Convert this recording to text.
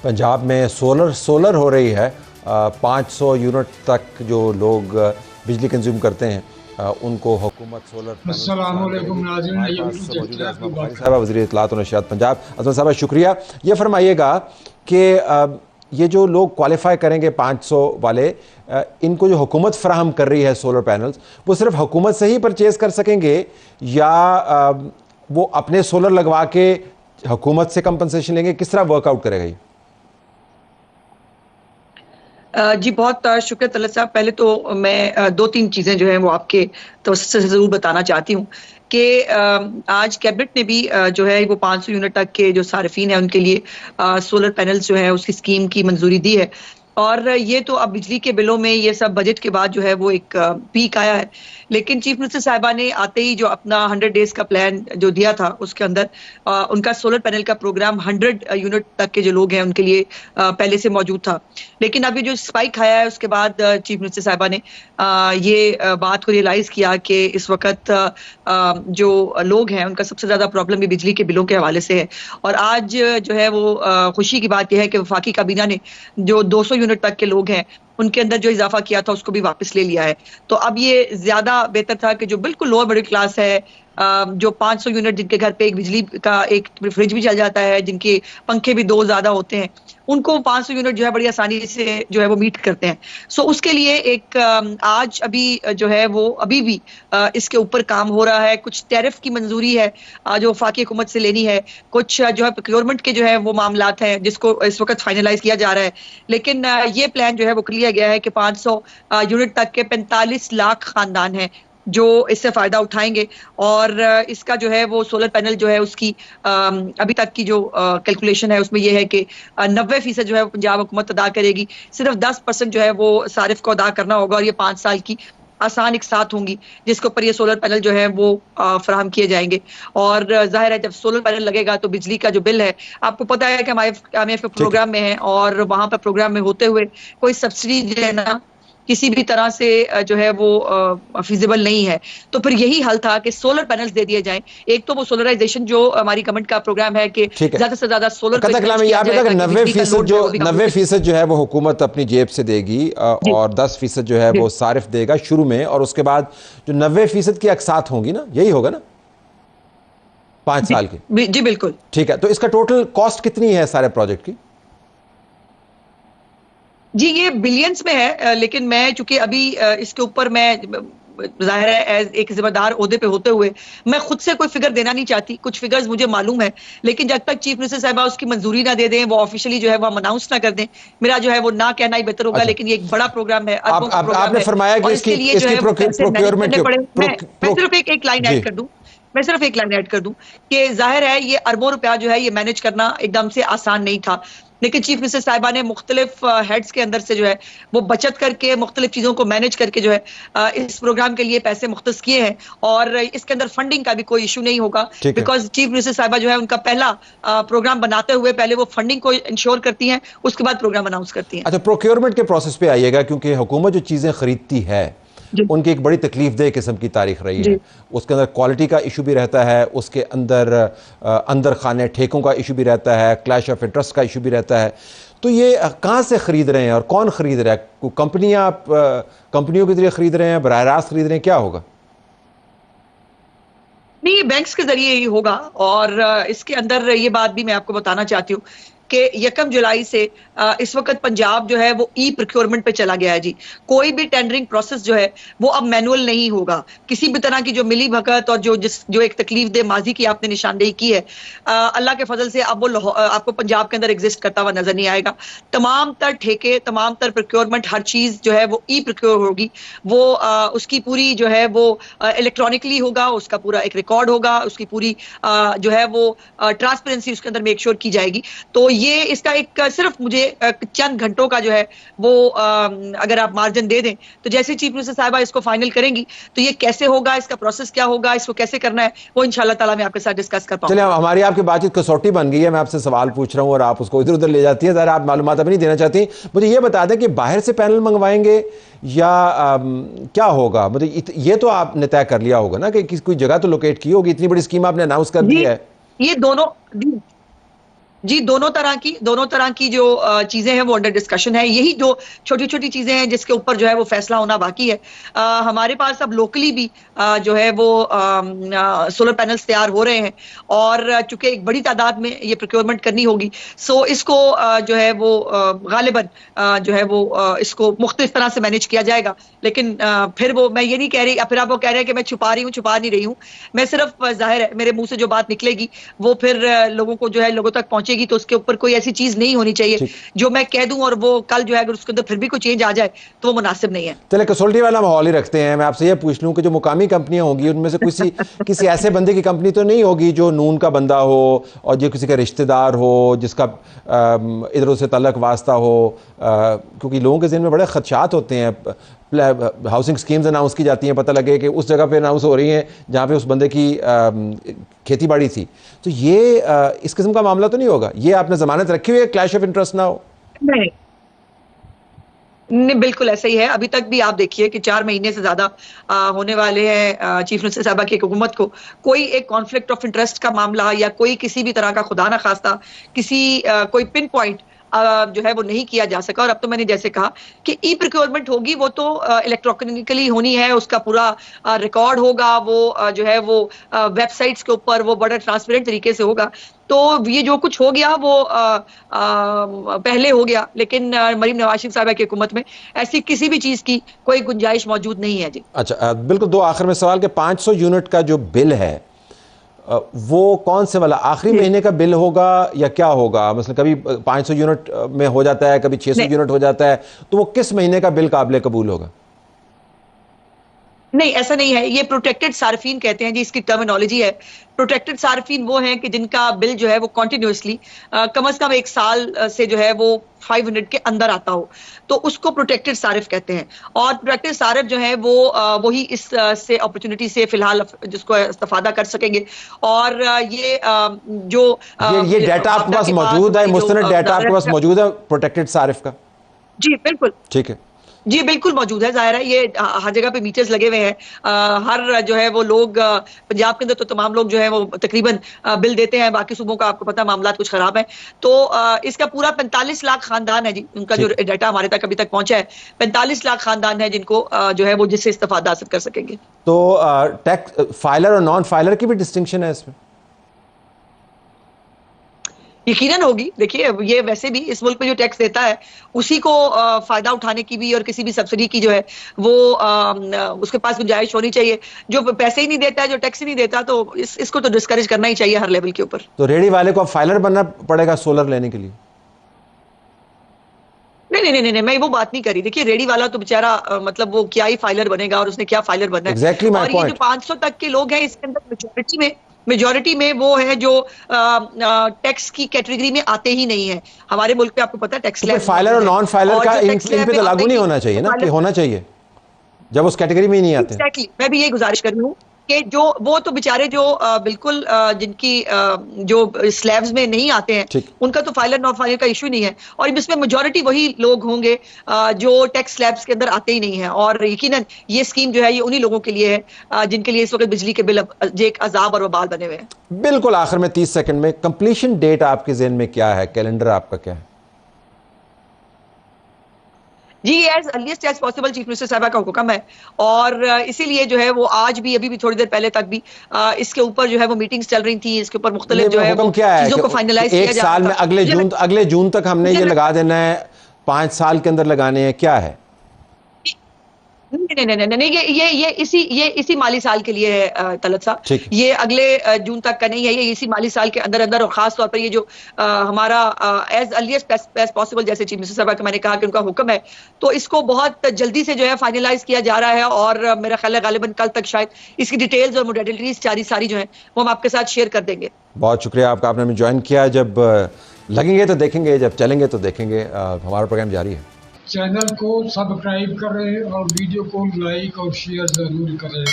पंजाब में सोलर हो रही है। 500 यूनिट तक जो लोग बिजली कंज्यूम करते हैं उनको हुकूमत सोलर पैनल हमारे पास मौजूद है अज़मा बुखारी साहब, वज़ीर इत्तलात और नशियात पंजाब। अज़मा साहब शुक्रिया। ये फरमाइएगा कि ये जो लोग क्वालिफाई करेंगे 500 वाले, इनको जो हुकूमत फराहम कर रही है सोलर पैनल्स, वो सिर्फ हुकूमत से ही परचेज़ कर सकेंगे या वो अपने सोलर लगवा के हुकूमत से कंपनसेशन लेंगे? किस तरह वर्कआउट करेगा ये? जी बहुत शुक्रिया तलत साहब। पहले तो मैं दो तीन चीज़ें जो हैं वो आपके तवज्जो से ज़रूर बताना चाहती हूँ कि आज कैबिनेट ने भी जो है वो 500 यूनिट तक के जो सार्फिन है उनके लिए सोलर पैनल्स जो है उसकी स्कीम की मंजूरी दी है। और ये तो अब बिजली के बिलों में ये सब बजट के बाद जो है वो एक पीक आया है। लेकिन चीफ मिनिस्टर साहिबा ने आते ही जो अपना 100 डेज का प्लान जो दिया था उसके अंदर उनका सोलर पैनल का प्रोग्राम 100 यूनिट तक के जो लोग हैं उनके लिए पहले से मौजूद था। लेकिन अभी जो स्पाइक आया है उसके बाद चीफ मिनिस्टर साहिबा ने ये बात को रियलाइज किया कि इस वक्त जो लोग हैं उनका सबसे ज्यादा प्रॉब्लम भी बिजली के बिलों के हवाले से है। और आज जो है वो खुशी की बात यह है कि वफाकी काबीना ने जो 200 यूनिट तक के लोग हैं उनके अंदर जो इजाफा किया था उसको भी वापस ले लिया है। तो अब ये ज्यादा बेहतर था कि जो बिल्कुल लोअर मिडिल क्लास है, जो 500 यूनिट जिनके घर पे एक बिजली का एक फ्रिज भी चल जाता है, जिनके पंखे भी दो ज्यादा होते हैं, उनको 500 यूनिट जो है बड़ी आसानी से जो है वो मीट करते हैं। सो उसके लिए एक आज अभी जो है वो अभी भी इसके ऊपर काम हो रहा है। कुछ टैरिफ की मंजूरी है जो वफाकी हुकूमत से लेनी है, कुछ जो है प्रोक्योरमेंट के जो है वो मामलात हैं जिसको इस वक्त फाइनलाइज किया जा रहा है। लेकिन ये प्लान जो है वो क्लियर गया है कि 500 यूनिट तक के 45 लाख खानदान हैं जो इससे फायदा उठाएंगे। और इसका जो है वो सोलर पैनल जो है उसकी अभी तक की जो कैलकुलेशन है उसमें ये है कि 90% जो है पंजाब हुकूमत अदा करेगी, सिर्फ 10% जो है वो सारिफ को अदा करना होगा। और ये 5 साल की आसान एक साथ होंगी जिसके ऊपर ये सोलर पैनल जो है वो फराहम किए जाएंगे। और जाहिर है जब सोलर पैनल लगेगा तो बिजली का जो बिल है, आपको पता है कि हमारे IMF के प्रोग्राम में है और वहां पर प्रोग्राम में होते हुए कोई सब्सिडी देना किसी भी तरह से जो है वो फिजिबल नहीं है। तो फिर यही हल था कि सोलर पैनल्स दे दिए जाएं। एक तो वो सोलराइजेशन जो हमारी गवर्नमेंट का प्रोग्राम है कि ज्यादा से ज्यादा सोलर 90% जो है वो हुकूमत अपनी जेब से देगी और 10% जो है वो सारिफ देगा शुरू में, और उसके बाद जो 90% की अकसात होंगी ना, यही होगा ना 5 साल की? जी बिल्कुल ठीक है। तो इसका टोटल कॉस्ट कितनी है सारे प्रोजेक्ट की? जी ये बिलियंस में है। लेकिन मैं चूंकि अभी इसके ऊपर मैं जाहिर है एज एक जिम्मेदार ओहदे पे होते हुए मैं खुद से कोई फिगर देना नहीं चाहती। कुछ फिगर्स मुझे मालूम है, लेकिन जब तक चीफ मिनिस्टर साहिबा उसकी मंजूरी ना दे दें, वो ऑफिशियली जो है वो अनाउंस ना कर दें, मेरा जो है वो ना कहना ही बेहतर होगा। लेकिन ये एक बड़ा प्रोग्राम है, आपने फरमाया कि इसके लिए जो है प्रोक्योरमेंट मैं सिर्फ एक लाइन ऐड कर दूं कि जाहिर है ये अरबों रुपया जो है ये मैनेज करना एकदम से आसान नहीं था। लेकिन चीफ मिनिस्टर साहिबा ने मुख्तलिफ हेड्स के अंदर से जो है वो बचत करके मुख्तलिफ चीजों को मैनेज करके जो है इस प्रोग्राम के लिए पैसे मुख्तस किए हैं। और इसके अंदर फंडिंग का भी कोई इशू नहीं होगा, बिकॉज चीफ मिनिस्टर साहिबा जो है उनका पहला प्रोग्राम बनाते हुए पहले वो फंडिंग को इंश्योर करती हैं, उसके बाद प्रोग्राम अनाउंस करती हैं। अच्छा, प्रोक्योरमेंट के प्रोसेस पे आइएगा, क्योंकि हुकूमत जो चीजें खरीदती है उनकी एक बड़ी तकलीफदेह किस्म की तारीख रही है। उसके अंदर क्वालिटी का इशू भी रहता है, उसके अंदर खाने ठेकों का इशू भी रहता है, क्लैश ऑफ इंटरेस्ट का इशू भी रहता है। तो ये कहाँ से खरीद रहे हैं और कौन खरीद रहा है? कंपनियों के जरिए खरीद रहे हैं, बराह रास्त खरीद रहे हैं, क्या होगा? नहीं, ये बैंक्स के जरिए ही होगा। और इसके अंदर ये बात भी मैं आपको बताना चाहती हूँ कि 1 जुलाई से इस वक्त पंजाब जो है वो ई प्रोक्योरमेंट पे चला गया है जी। कोई भी टेंडरिंग प्रोसेस जो है वो अब मैनुअल नहीं होगा। किसी भी तरह की जो मिली भगत और जो एक तकलीफ दे माजी की आपने निशानदेही की है, अल्लाह के फजल से अब वो आपको पंजाब के अंदर एग्जिस्ट करता हुआ नजर नहीं आएगा। तमाम तर ठेके, तमाम तर प्रोक्योरमेंट, हर चीज जो है वो ई प्रोक्योर होगी। वो उसकी पूरी जो है वो इलेक्ट्रॉनिकली होगा, उसका पूरा एक रिकॉर्ड होगा, उसकी पूरी जो है वो ट्रांसपेरेंसी उसके अंदर मेक श्योर की जाएगी। तो ये इसका एक सिर्फ मुझे चंद घंटों का जो है वो अगर आप मार्जिन दे दें तो जैसे चीफ मिनिस्टर साहिबा इसको फाइनल करेंगी तो ये कैसे होगा, इसका प्रोसेस क्या होगा, इसको कैसे करना है, वो इंशाल्लाह ताला मैं आपके साथ डिस्कस कर पाऊंगा। चलिए, हमारी आपकी बातचीत कसौटी बन गई है। मैं आपसे सवाल पूछ रहा हूँ और आप उसको इधर उधर ले जाती है, ज़रा आप मालूमात अब नहीं देना चाहती। मुझे ये बता दें कि बाहर से पैनल मंगवाएंगे या क्या होगा? मतलब ये तो आपने तय कर लिया होगा ना कि कोई जगह तो लोकेट की होगी, इतनी बड़ी स्कीम आपने अनाउंस कर दी है। ये दोनों जी, दोनों तरह की जो चीजें हैं वो अंडर डिस्कशन है। यही जो छोटी छोटी चीजें हैं जिसके ऊपर जो है वो फैसला होना बाकी है। हमारे पास अब लोकली भी जो है वो सोलर पैनल्स तैयार हो रहे हैं, और चूंकि एक बड़ी तादाद में ये प्रोक्योरमेंट करनी होगी, सो इसको जो है वो गालिबन जो है वो इसको मुख्तलिफ तरह से मैनेज किया जाएगा। लेकिन फिर वो मैं ये नहीं कह रही, फिर आप वो कह रहे हैं कि मैं छुपा नहीं रही हूँ। मैं सिर्फ जाहिर है मेरे मुंह से जो बात निकलेगी वो फिर लोगों को जो है लोगों तक पहुंचेगी, तो उसके ऊपर कोई ऐसी चीज नहीं होनी चाहिए जो मैं कह दूं और वो कल जो है अगर उसके अंदर फिर भी कोई चेंज आ जाए तो वो मुनासिब नहीं है। चले कसौटी वाला माहौल ही रखते हैं। मैं आपसे ये पूछ लूं कि जो मुकामी कंपनियां होंगी उनमें से किसी ऐसे बंदे की कंपनी तो नहीं होगी जो नून का बंदा हो और जो किसी का रिश्तेदार हो, जिसका इधर उधर से तल्लक वास्ता हो, क्योंकि लोगों के ज़हन में बड़े खदशात होते हैं। हाउसिंग स्कीम्स अनाउंस की जाती हैं, पता लगे कि उस जगह पे अनाउंस हो रही हैं जहाँ पे उस बंदे की खेती बाड़ी थी, तो ये इस किस्म का मामला तो नहीं होगा? ये आपने जमानत रखी हुई है, क्लैश ऑफ इंटरेस्ट ना हो? नहीं नहीं, बिल्कुल ऐसा ही है। अभी तक भी आप देखिए कि 4 महीने से ज्यादा होने वाले हैं चीफ मिनिस्टर साहबा की हुकूमत को कोई एक कॉन्फ्लिक्ट ऑफ इंटरेस्ट का मामला या कोई किसी भी तरह का खुदा ना खास्ता किसी कोई पिन पॉइंट जो है वो नहीं किया जा सका। और अब तो मैंने जैसे कहा कि ई प्रोक्योरमेंट होगी, वो तो इलेक्ट्रॉनिकली होनी है, उसका पूरा रिकॉर्ड होगा, वो जो है वो वेबसाइट्स के ऊपर वो बड़ा ट्रांसपेरेंट तरीके से होगा। तो ये जो कुछ हो गया वो पहले हो गया, लेकिन मरीम नवाज शरीफ साहब की हुकूमत में ऐसी किसी भी चीज की कोई गुंजाइश मौजूद नहीं है। जी अच्छा, बिल्कुल। दो आखिर में सवाल के 500 यूनिट का जो बिल है वो कौन से वाला आखिरी महीने का बिल होगा या क्या होगा? मतलब कभी 500 यूनिट में हो जाता है, कभी 600 यूनिट हो जाता है, तो वो किस महीने का बिल काबिल कबूल होगा? नहीं, ऐसा नहीं है। ये प्रोटेक्टेड सार्फिन कहते हैं जी, इसकी टर्मिनोलॉजी है। प्रोटेक्टेड सार्फिन वो हैं कि जिनका बिल जो है वो कॉन्टिन्यूसली कम से कम 1 साल से जो है वो 500 के अंदर आता हो, तो उसको प्रोटेक्टेड सारिफ कहते हैं। और प्रोटेक्टेड सारिफ जो है वो वही इस से अपॉर्चुनिटी से फिलहाल जिसको इस्तेफादा कर सकेंगे। और ये जो ये डाटा आपके पास मौजूद है, मुस्तनद डाटा आपके पास मौजूद है प्रोटेक्टेड सारिफ का? जी बिल्कुल, ठीक है जी बिल्कुल मौजूद है। जाहिर है ये हर जगह पे मीटर्स लगे हुए हैं। हर जो है वो लोग पंजाब के अंदर तो तमाम लोग जो है वो तकरीबन बिल देते हैं, बाकी सूबों का आपको पता मामला कुछ खराब है। तो इसका पूरा 45 लाख खानदान है जी, उनका जो डाटा हमारे तक अभी तक पहुंचा है 45 लाख खानदान है जिनको जो है वो जिससे इस्तेफादा हासिल कर सकेंगे। तो टैक्स फाइलर और नॉन फाइलर की भी डिस्टिंक्शन है इसमें? यकीनन होगी। देखिए ये वैसे भी इस मुल्क में जो टैक्स देता है उसी को फायदा उठाने की भी और किसी भी सब्सिडी की जो है वो उसके पास गुंजाइश होनी चाहिए। जो पैसे ही नहीं देता है, जो टैक्स ही नहीं देता, तो इसको तो डिस्करेज करना ही चाहिए हर लेवल के ऊपर। तो रेडी वाले को अब फाइलर बनना पड़ेगा सोलर लेने के लिए? नहीं, मैं वो बात नहीं करी। देखिए रेडी वाला तो बेचारा मतलब वो क्या ही फाइलर बनेगा और उसने क्या फाइलर बनना है। Exactly my और ये जो 500 तक के लोग हैं इसके अंदर मेजॉरिटी में वो है जो टैक्स की कैटेगरी में आते ही नहीं है। हमारे मुल्क पे आपको पता है टैक्स स्लैब फाइलर और नॉन फाइलर का इन पे तो लागू नहीं होना चाहिए ना, कि होना चाहिए जब उस कैटेगरी में ही नहीं आते? एग्जैक्टली, मैं भी यही गुजारिश कर रही हूँ कि जो वो तो बेचारे जो बिल्कुल जिनकी जो स्लैब्स में नहीं आते हैं उनका तो फाइलर नॉन फाइलर का इशू नहीं है। और इसमें मेजॉरिटी वही लोग होंगे जो टैक्स स्लैब्स के अंदर आते ही नहीं है। और यकीनन ये स्कीम जो है ये उन्हीं लोगों के लिए है जिनके लिए इस वक्त बिजली के बिल एक अजाब और वबाल बने हुए हैं। बिल्कुल आखिर में 30 सेकंड में कंप्लीशन डेट आपके ज़हन में क्या है? कैलेंडर आपका क्या है? जी as earliest as possible chief minister साहबा का हुक्म है, और इसीलिए जो है वो आज भी अभी भी थोड़ी देर पहले तक भी इसके ऊपर जो है वो मीटिंग्स चल रही थी। इसके ऊपर मुख्तलिफ जो है वो चीजों को फाइनलाइज किया जा रहा है। एक साल में अगले जून तक हमने ये लगा देना है, 5 साल के अंदर लगाने हैं, क्या है? नहीं, ये इसी माली साल के लिए है तलत साहब। ये अगले जून तक का नहीं है, ये इसी माली साल के अंदर अंदर। और खास तौर पर ये जो हमारा एज अर्लीस्ट एज पॉसिबल, जैसे चीफ मिनिस्टर साहब का मैंने कहा कि उनका हुक्म है, तो इसको बहुत जल्दी से जो है फाइनलाइज किया जा रहा है। और मेरा ख्याल है गालिबन कल तक शायद इसकी डिटेल्स और मोडेलिटीज सारी जो है वो हम आपके साथ शेयर कर देंगे। बहुत शुक्रिया आपका, आपने हमें ज्वाइन किया। जब लगेंगे तो देखेंगे, जब चलेंगे तो देखेंगे। हमारा प्रोग्राम जारी है। चैनल को सब्सक्राइब करें और वीडियो को लाइक और शेयर ज़रूर करें।